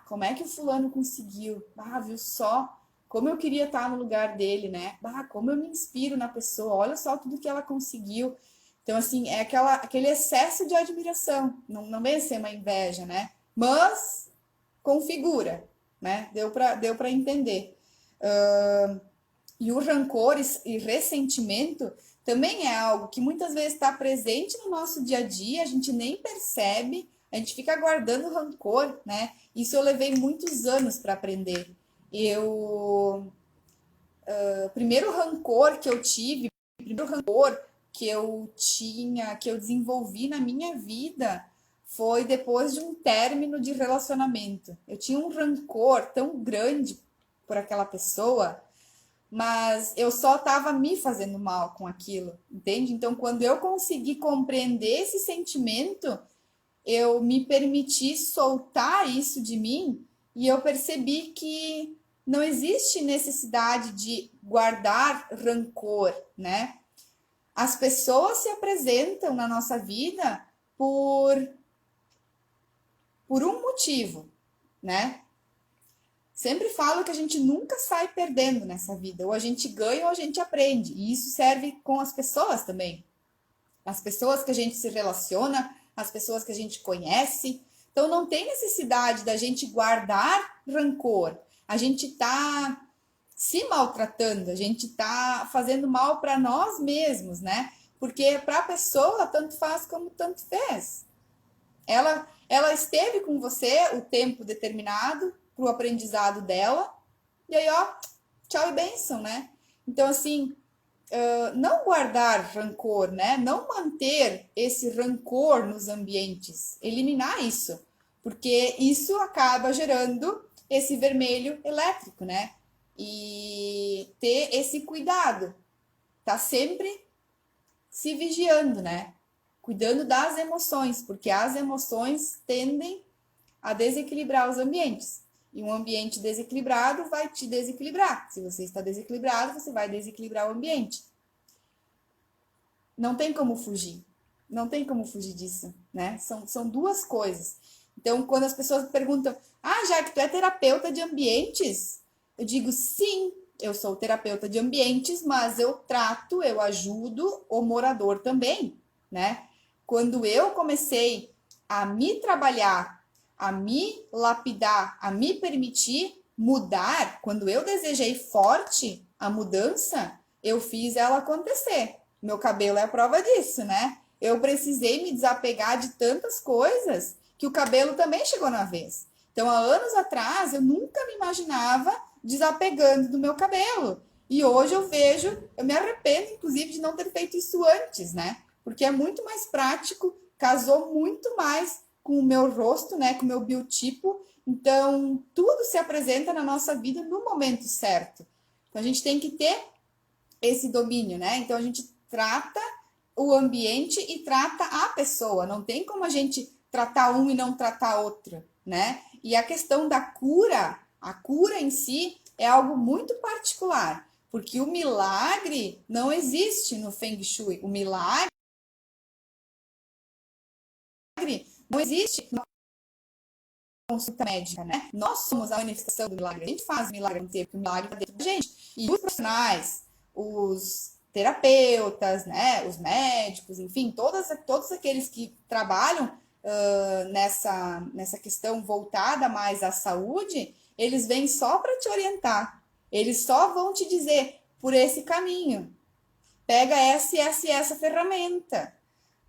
como é que o fulano conseguiu? Viu só como eu queria estar no lugar dele, né? Como eu me inspiro na pessoa, olha só tudo que ela conseguiu. Então, assim, é aquele excesso de admiração. Não vem a ser uma inveja, né? Mas configura, né? Deu para entender. E o rancor e ressentimento também é algo que muitas vezes está presente no nosso dia a dia, a gente nem percebe, a gente fica guardando rancor, né? Isso eu levei muitos anos para aprender. O primeiro rancor que eu tive, o primeiro rancor que eu tinha, que eu desenvolvi na minha vida, foi depois de um término de relacionamento. Eu tinha um rancor tão grande por aquela pessoa, mas eu só estava me fazendo mal com aquilo, entende? Então, quando eu consegui compreender esse sentimento, eu me permiti soltar isso de mim e eu percebi que não existe necessidade de guardar rancor, né? As pessoas se apresentam na nossa vida por um motivo, né? Sempre falo que a gente nunca sai perdendo nessa vida. Ou a gente ganha ou a gente aprende. E isso serve com as pessoas também. As pessoas que a gente se relaciona, as pessoas que a gente conhece. Então não tem necessidade da gente guardar rancor. A gente tá se maltratando, a gente tá fazendo mal para nós mesmos, né? Porque para a pessoa tanto faz como tanto fez. Ela esteve com você o tempo determinado para o aprendizado dela, e aí, ó, tchau e bênção, né? Então, assim, não guardar rancor, né? Não manter esse rancor nos ambientes, eliminar isso, porque isso acaba gerando esse vermelho elétrico, né? E ter esse cuidado, tá sempre se vigiando, né? Cuidando das emoções, porque as emoções tendem a desequilibrar os ambientes. E um ambiente desequilibrado vai te desequilibrar. Se você está desequilibrado, você vai desequilibrar o ambiente. Não tem como fugir. Não tem como fugir disso, né? São duas coisas. Então, quando as pessoas perguntam, já que tu é terapeuta de ambientes, eu digo, sim, eu sou terapeuta de ambientes, mas eu trato, eu ajudo o morador também, né? Quando eu comecei a me trabalhar, a me lapidar, a me permitir mudar, quando eu desejei forte a mudança, eu fiz ela acontecer. Meu cabelo é a prova disso, né? Eu precisei me desapegar de tantas coisas que o cabelo também chegou na vez. Então, há anos atrás, eu nunca me imaginava desapegando do meu cabelo. E hoje eu vejo, eu me arrependo, inclusive, de não ter feito isso antes, né? Porque é muito mais prático, casou muito mais com o meu rosto, né? Com o meu biotipo. Então, tudo se apresenta na nossa vida no momento certo. Então, a gente tem que ter esse domínio, né? Então, a gente trata o ambiente e trata a pessoa. Não tem como a gente tratar um e não tratar outro, né? E a questão da cura, a cura em si é algo muito particular, porque o milagre não existe no Feng Shui. O milagre não existe na consulta médica, né? Nós somos a manifestação do milagre. A gente faz o milagre inteiro, porque o milagre está dentro da gente. E os profissionais, os terapeutas, né? Os médicos, enfim, todos aqueles que trabalham nessa questão voltada mais à saúde, eles vêm só para te orientar. Eles só vão te dizer por esse caminho. Pega essa ferramenta.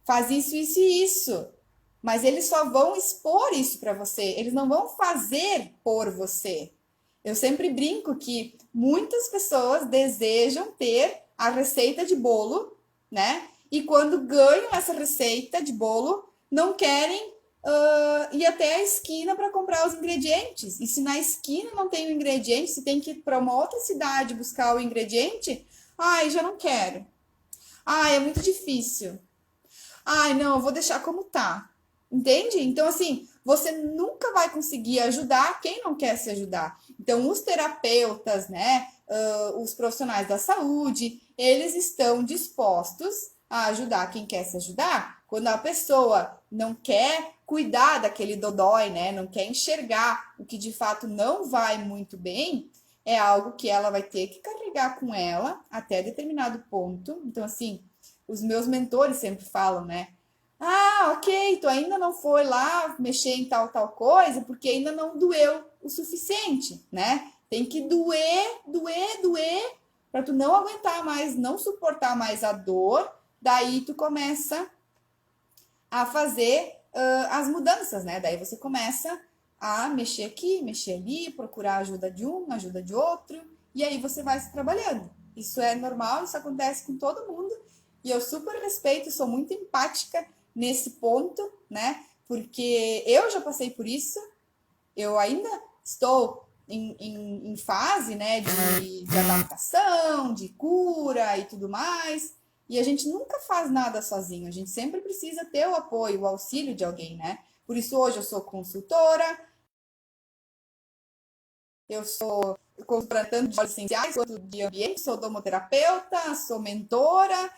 Faz isso, isso e isso. Mas eles só vão expor isso para você. Eles não vão fazer por você. Eu sempre brinco que muitas pessoas desejam ter a receita de bolo, né? E quando ganham essa receita de bolo, não querem ir até a esquina para comprar os ingredientes. E se na esquina não tem o ingrediente, se tem que ir para uma outra cidade buscar o ingrediente, já não quero. É muito difícil. Não, eu vou deixar como tá. Entende? Então, assim, você nunca vai conseguir ajudar quem não quer se ajudar. Então, os terapeutas, né, os profissionais da saúde, eles estão dispostos a ajudar quem quer se ajudar. Quando a pessoa não quer cuidar daquele dodói, né, não quer enxergar o que de fato não vai muito bem, é algo que ela vai ter que carregar com ela até determinado ponto. Então, assim, os meus mentores sempre falam, né? Ok, tu ainda não foi lá mexer em tal coisa, porque ainda não doeu o suficiente, né? Tem que doer, para tu não aguentar mais, não suportar mais a dor, daí tu começa a fazer as mudanças, né? Daí você começa a mexer aqui, mexer ali, procurar ajuda de um, ajuda de outro, e aí você vai se trabalhando. Isso é normal, isso acontece com todo mundo, e eu super respeito, sou muito empática nesse ponto, né? Porque eu já passei por isso, eu ainda estou em fase, né, de adaptação, de cura e tudo mais. E a gente nunca faz nada sozinho, a gente sempre precisa ter o apoio, o auxílio de alguém, né? Por isso hoje eu sou consultora, eu sou consultora tanto de óleos essenciais quanto de ambiente, sou domoterapeuta, sou mentora,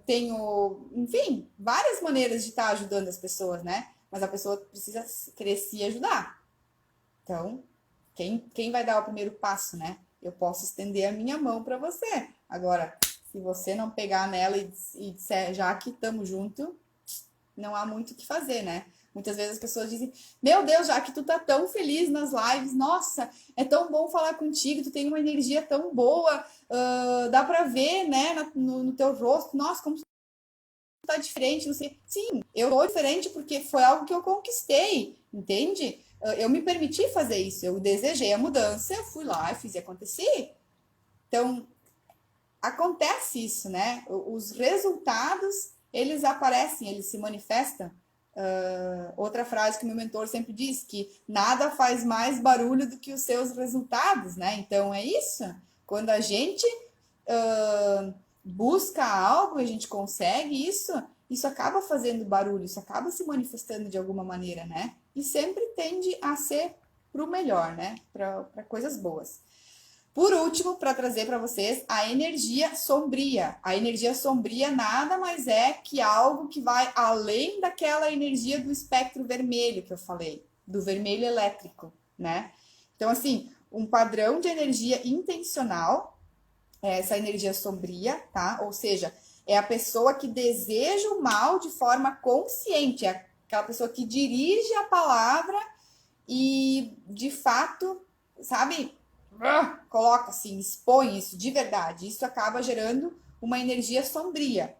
tenho, enfim, várias maneiras de estar ajudando as pessoas, né? Mas a pessoa precisa querer se ajudar. Então, quem vai dar o primeiro passo, né? Eu posso estender a minha mão para você. Agora, se você não pegar nela e disser, já que estamos junto, não há muito o que fazer, né? Muitas vezes as pessoas dizem, meu Deus, já que tu tá tão feliz nas lives, nossa, é tão bom falar contigo, tu tem uma energia tão boa, dá pra ver, né, no teu rosto, nossa, como tu tá diferente, não sei. Sim, eu tô diferente porque foi algo que eu conquistei, entende? Eu me permiti fazer isso, eu desejei a mudança, eu fui lá e fiz acontecer. Então, acontece isso, né? Os resultados, eles aparecem, eles se manifestam. Outra frase que meu mentor sempre diz, que nada faz mais barulho do que os seus resultados, né? Então é isso. Quando a gente busca algo e a gente consegue isso, isso acaba fazendo barulho, isso acaba se manifestando de alguma maneira, né? E sempre tende a ser para o melhor, né? Para coisas boas. Por último, para trazer para vocês a energia sombria. A energia sombria nada mais é que algo que vai além daquela energia do espectro vermelho que eu falei, do vermelho elétrico, né? Então, assim, um padrão de energia intencional é essa energia sombria, tá? Ou seja, é a pessoa que deseja o mal de forma consciente, é aquela pessoa que dirige a palavra e, de fato, sabe, coloca assim, expõe isso de verdade. Isso acaba gerando uma energia sombria.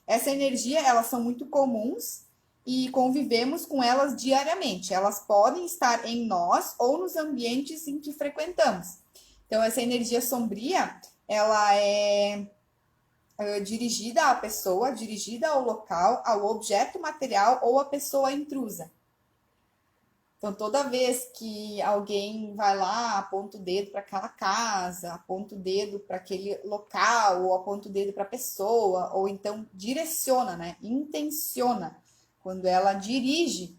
Essa energia, elas são muito comuns e convivemos com elas diariamente. Elas podem estar em nós ou nos ambientes em que frequentamos. Então, essa energia sombria, ela é dirigida à pessoa, dirigida ao local, ao objeto material ou à pessoa intrusa. Então, toda vez que alguém vai lá, aponta o dedo para aquela casa, aponta o dedo para aquele local, ou aponta o dedo para a pessoa, ou então direciona, né? Intenciona, quando ela dirige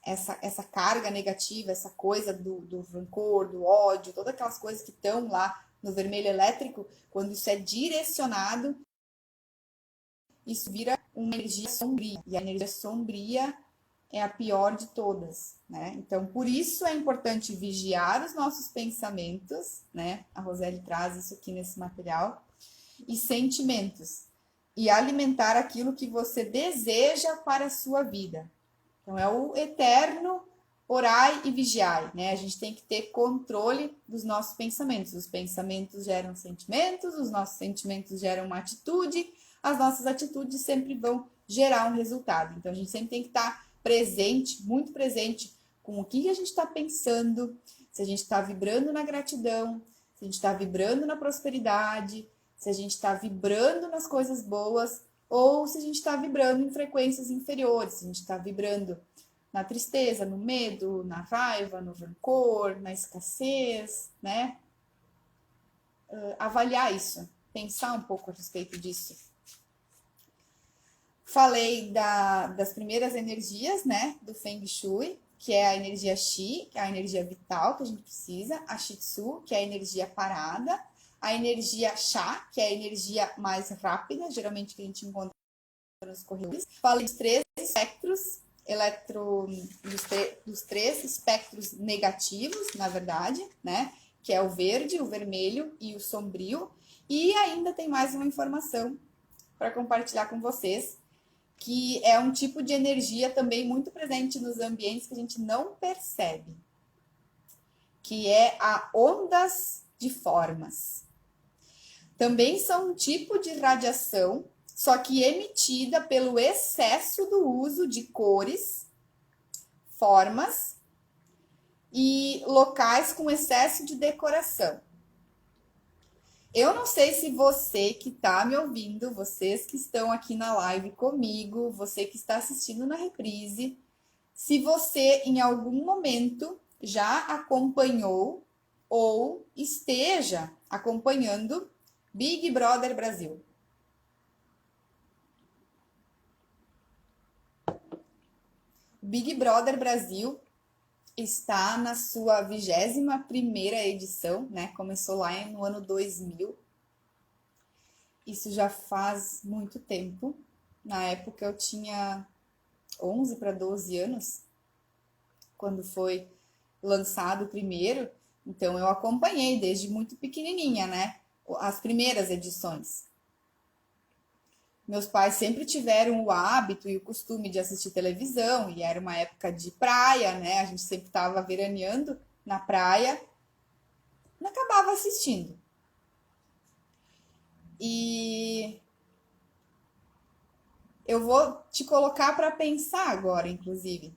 essa carga negativa, essa coisa do rancor, do ódio, todas aquelas coisas que estão lá no vermelho elétrico, quando isso é direcionado, isso vira uma energia sombria. E a energia sombria é a pior de todas, né? Então, por isso é importante vigiar os nossos pensamentos, né? A Roseli traz isso aqui nesse material, e sentimentos, e alimentar aquilo que você deseja para a sua vida. Então, é o eterno orai e vigiai, né? A gente tem que ter controle dos nossos pensamentos. Os pensamentos geram sentimentos, os nossos sentimentos geram uma atitude, as nossas atitudes sempre vão gerar um resultado. Então, a gente sempre tem que estar presente, muito presente com o que a gente está pensando, se a gente está vibrando na gratidão, se a gente está vibrando na prosperidade, se a gente está vibrando nas coisas boas, ou se a gente está vibrando em frequências inferiores, se a gente está vibrando na tristeza, no medo, na raiva, no rancor, na escassez, né? Avaliar isso, pensar um pouco a respeito disso. Falei das primeiras energias, né, do Feng Shui, que é a energia Qi, que é a energia vital que a gente precisa, a Shitsu, que é a energia parada, a energia Sha, que é a energia mais rápida, geralmente que a gente encontra nos corredores. Falei dos três espectros dos três espectros negativos, na verdade, né, que é o verde, o vermelho e o sombrio. E ainda tem mais uma informação para compartilhar com vocês, que é um tipo de energia também muito presente nos ambientes que a gente não percebe, que é a ondas de formas. Também são um tipo de radiação, só que emitida pelo excesso do uso de cores, formas e locais com excesso de decoração. Eu não sei se você que está me ouvindo, vocês que estão aqui na live comigo, você que está assistindo na reprise, se você em algum momento já acompanhou ou esteja acompanhando Big Brother Brasil. Big Brother Brasil está na sua 21ª edição, né? Começou lá no ano 2000. Isso já faz muito tempo. Na época eu tinha 11 para 12 anos, quando foi lançado o primeiro. Então eu acompanhei desde muito pequenininha, né? As primeiras edições. Meus pais sempre tiveram o hábito e o costume de assistir televisão, e era uma época de praia, né? A gente sempre estava veraneando na praia, não acabava assistindo. E eu vou te colocar para pensar agora, inclusive.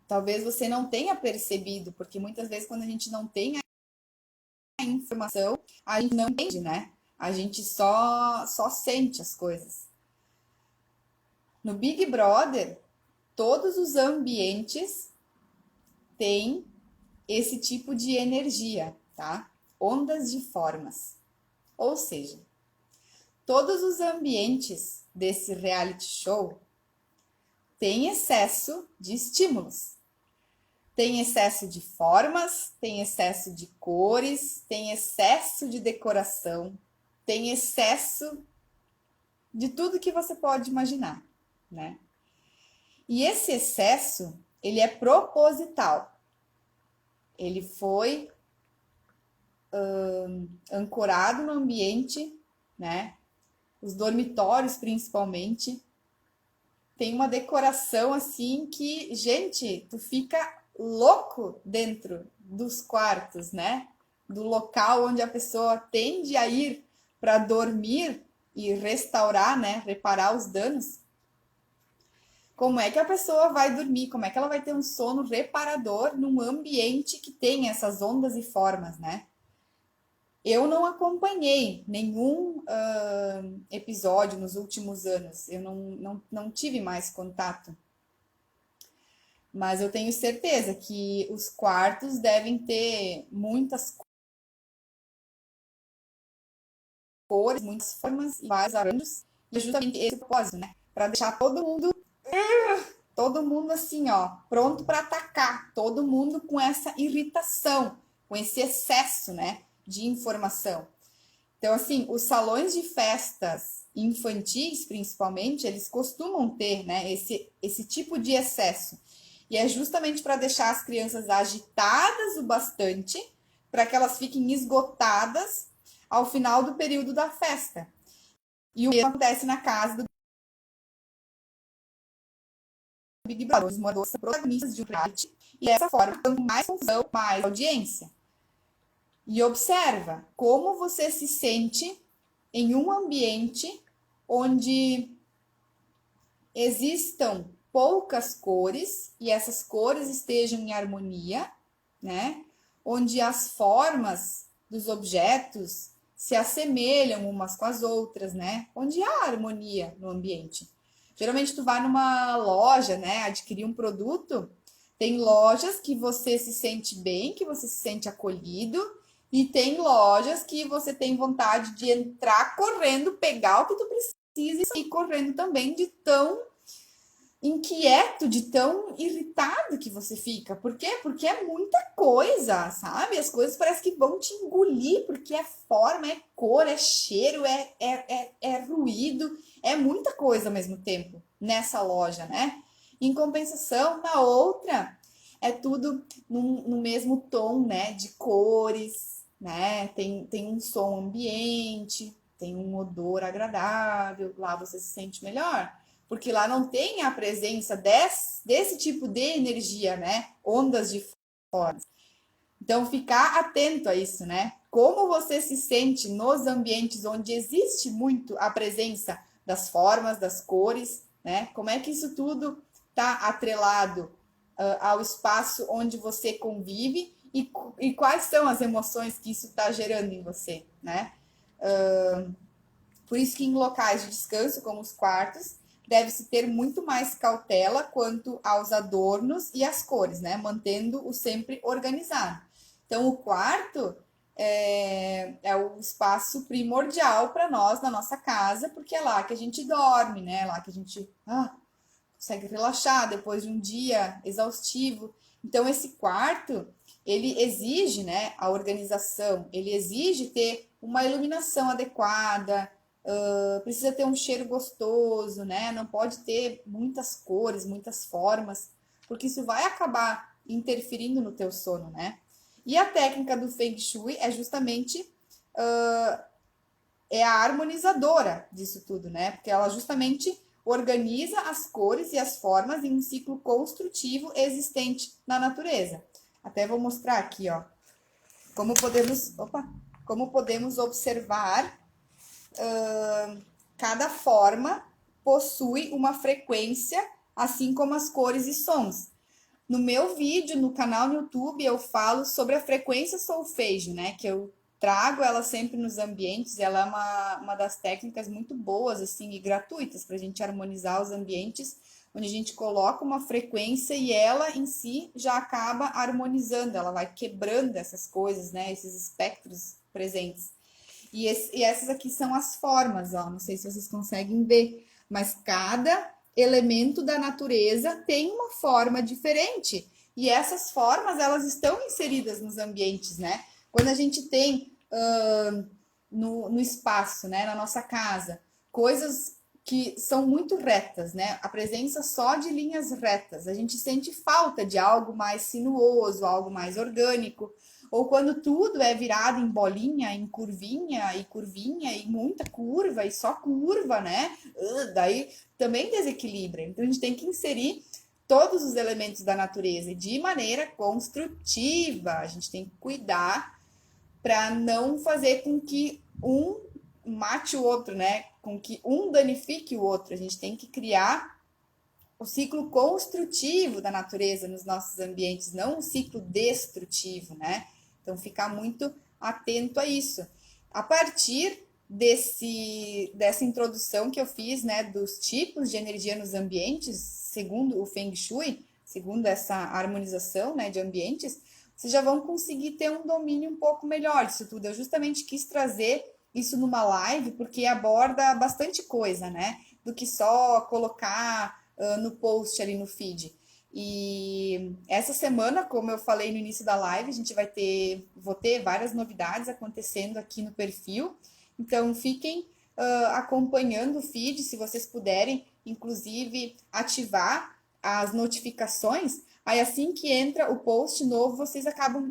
Talvez você não tenha percebido, porque muitas vezes quando a gente não tem a informação, a gente não entende, né? A gente só sente as coisas. No Big Brother, todos os ambientes têm esse tipo de energia, tá? Ondas de formas. Ou seja, todos os ambientes desse reality show têm excesso de estímulos. Tem excesso de formas, tem excesso de cores, tem excesso de decoração, tem excesso de tudo que você pode imaginar, né? E esse excesso, ele é proposital. Ele foi ancorado no ambiente, né? Os dormitórios, principalmente, tem uma decoração assim que, gente, tu fica louco dentro dos quartos, né? Do local onde a pessoa tende a ir para dormir e restaurar, né? Reparar os danos. Como é que a pessoa vai dormir? Como é que ela vai ter um sono reparador num ambiente que tem essas ondas e formas, né? Eu não acompanhei nenhum episódio nos últimos anos. Eu não tive mais contato. Mas eu tenho certeza que os quartos devem ter muitas cores, muitas formas e vários arranjos. E é justamente esse o propósito, né? Para deixar todo mundo assim, ó, pronto para atacar. Todo mundo com essa irritação, com esse excesso, né, de informação. Então, assim, os salões de festas infantis, principalmente, eles costumam ter, né, esse tipo de excesso. E é justamente para deixar as crianças agitadas o bastante, para que elas fiquem esgotadas ao final do período da festa. E o mesmo acontece na casa do Big Brother. Os moradores são protagonistas de um reality e dessa forma, quanto mais confusão, mais audiência. E observa como você se sente em um ambiente onde existam poucas cores e essas cores estejam em harmonia, né? Onde as formas dos objetos se assemelham umas com as outras, né? Onde há harmonia no ambiente. Geralmente tu vai numa loja, né, adquirir um produto, tem lojas que você se sente bem, que você se sente acolhido, e tem lojas que você tem vontade de entrar correndo, pegar o que tu precisa e sair correndo também de tão inquieto, de tão irritado que você fica. Por quê? Porque é muita coisa, sabe? As coisas parecem que vão te engolir, porque é forma, é cor, é cheiro, é ruído, é muita coisa ao mesmo tempo nessa loja, né? Em compensação, na outra, é tudo no mesmo tom, né? De cores, né? Tem um som ambiente, tem um odor agradável, lá você se sente melhor. Porque lá não tem a presença desse tipo de energia, né? Ondas de formas. Então, ficar atento a isso, né? Como você se sente nos ambientes onde existe muito a presença das formas, das cores, né? Como é que isso tudo está atrelado ao espaço onde você convive e quais são as emoções que isso está gerando em você, né? Por isso que em locais de descanso, como os quartos, deve-se ter muito mais cautela quanto aos adornos e às cores, né? Mantendo-o sempre organizado. Então, o quarto é o espaço primordial para nós na nossa casa, porque é lá que a gente dorme, né? É lá que a gente consegue relaxar depois de um dia exaustivo. Então, esse quarto, ele exige, né, a organização, ele exige ter uma iluminação adequada, precisa ter um cheiro gostoso, né? Não pode ter muitas cores, muitas formas, porque isso vai acabar interferindo no teu sono, né? E a técnica do Feng Shui é justamente a harmonizadora disso tudo, né? Porque ela justamente organiza as cores e as formas em um ciclo construtivo existente na natureza. Até vou mostrar aqui, ó, como podemos observar. Cada forma possui uma frequência, assim como as cores e sons. No meu vídeo, no canal no YouTube, eu falo sobre a frequência solfejo, né? Que trago ela sempre nos ambientes, ela é uma das técnicas muito boas, assim, e gratuitas para a gente harmonizar os ambientes, onde a gente coloca uma frequência e ela em si já acaba harmonizando, ela vai quebrando essas coisas, né, esses espectros presentes. E essas aqui são as formas, ó, não sei se vocês conseguem ver, mas cada elemento da natureza tem uma forma diferente. E essas formas, elas estão inseridas nos ambientes, né? Quando a gente tem no espaço, né, na nossa casa, coisas que são muito retas, né? A presença só de linhas retas. A gente sente falta de algo mais sinuoso, algo mais orgânico. Ou quando tudo é virado em bolinha, em curvinha e muita curva e só curva, né? Daí também desequilibra. Então a gente tem que inserir todos os elementos da natureza de maneira construtiva. A gente tem que cuidar para não fazer com que um mate o outro, né? Com que um danifique o outro. A gente tem que criar o ciclo construtivo da natureza nos nossos ambientes, não um ciclo destrutivo, né? Então, ficar muito atento a isso. A partir dessa introdução que eu fiz, né, dos tipos de energia nos ambientes, segundo o Feng Shui, segundo essa harmonização, né, de ambientes, vocês já vão conseguir ter um domínio um pouco melhor disso tudo. Eu justamente quis trazer isso numa live, porque aborda bastante coisa, né, do que só colocar no post ali no feed. E essa semana, como eu falei no início da live, a gente vou ter várias novidades acontecendo aqui no perfil. Então fiquem acompanhando o feed, se vocês puderem, inclusive ativar as notificações. Aí assim que entra o post novo, vocês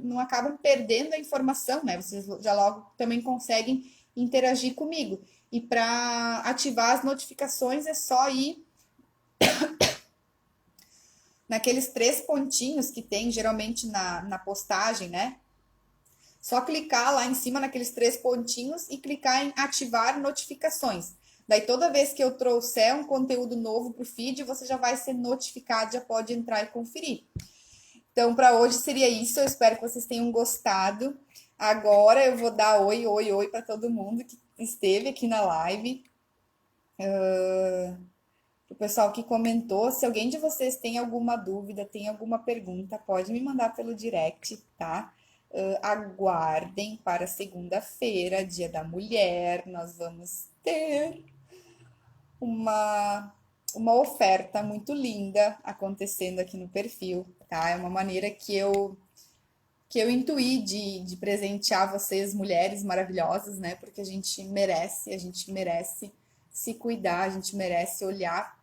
não acabam perdendo a informação, né? Vocês já logo também conseguem interagir comigo. E para ativar as notificações é só ir naqueles 3 pontinhos que tem geralmente na postagem, né? Só clicar lá em cima naqueles 3 pontinhos e clicar em ativar notificações. Daí toda vez que eu trouxer um conteúdo novo para o feed, você já vai ser notificado, já pode entrar e conferir. Então, para hoje seria isso. Eu espero que vocês tenham gostado. Agora eu vou dar oi para todo mundo que esteve aqui na live. O pessoal que comentou, se alguém de vocês tem alguma dúvida, tem alguma pergunta, pode me mandar pelo direct, tá? Aguardem para segunda-feira, Dia da Mulher, nós vamos ter uma oferta muito linda acontecendo aqui no perfil, tá? É uma maneira que eu intuí de presentear vocês, mulheres maravilhosas, né? Porque a gente merece se cuidar, a gente merece olhar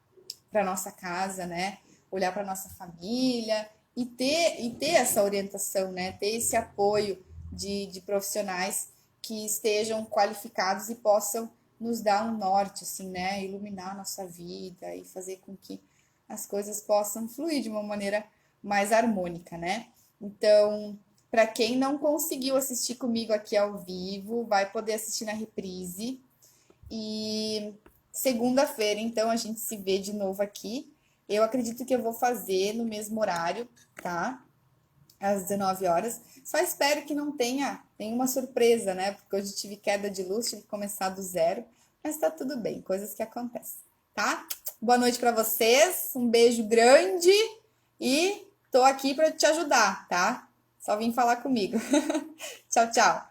para nossa casa, né? Olhar para nossa família e ter essa orientação, né? Ter esse apoio de profissionais que estejam qualificados e possam nos dar um norte, assim, né? Iluminar a nossa vida e fazer com que as coisas possam fluir de uma maneira mais harmônica, né? Então, para quem não conseguiu assistir comigo aqui ao vivo, vai poder assistir na reprise. E segunda-feira, então, a gente se vê de novo aqui. Eu acredito que eu vou fazer no mesmo horário, tá? Às 19 horas. Só espero que não tenha nenhuma surpresa, né? Porque hoje tive queda de luz, tive que começar do zero. Mas tá tudo bem, coisas que acontecem, tá? Boa noite para vocês, um beijo grande e tô aqui para te ajudar, tá? Só vim falar comigo. Tchau, tchau.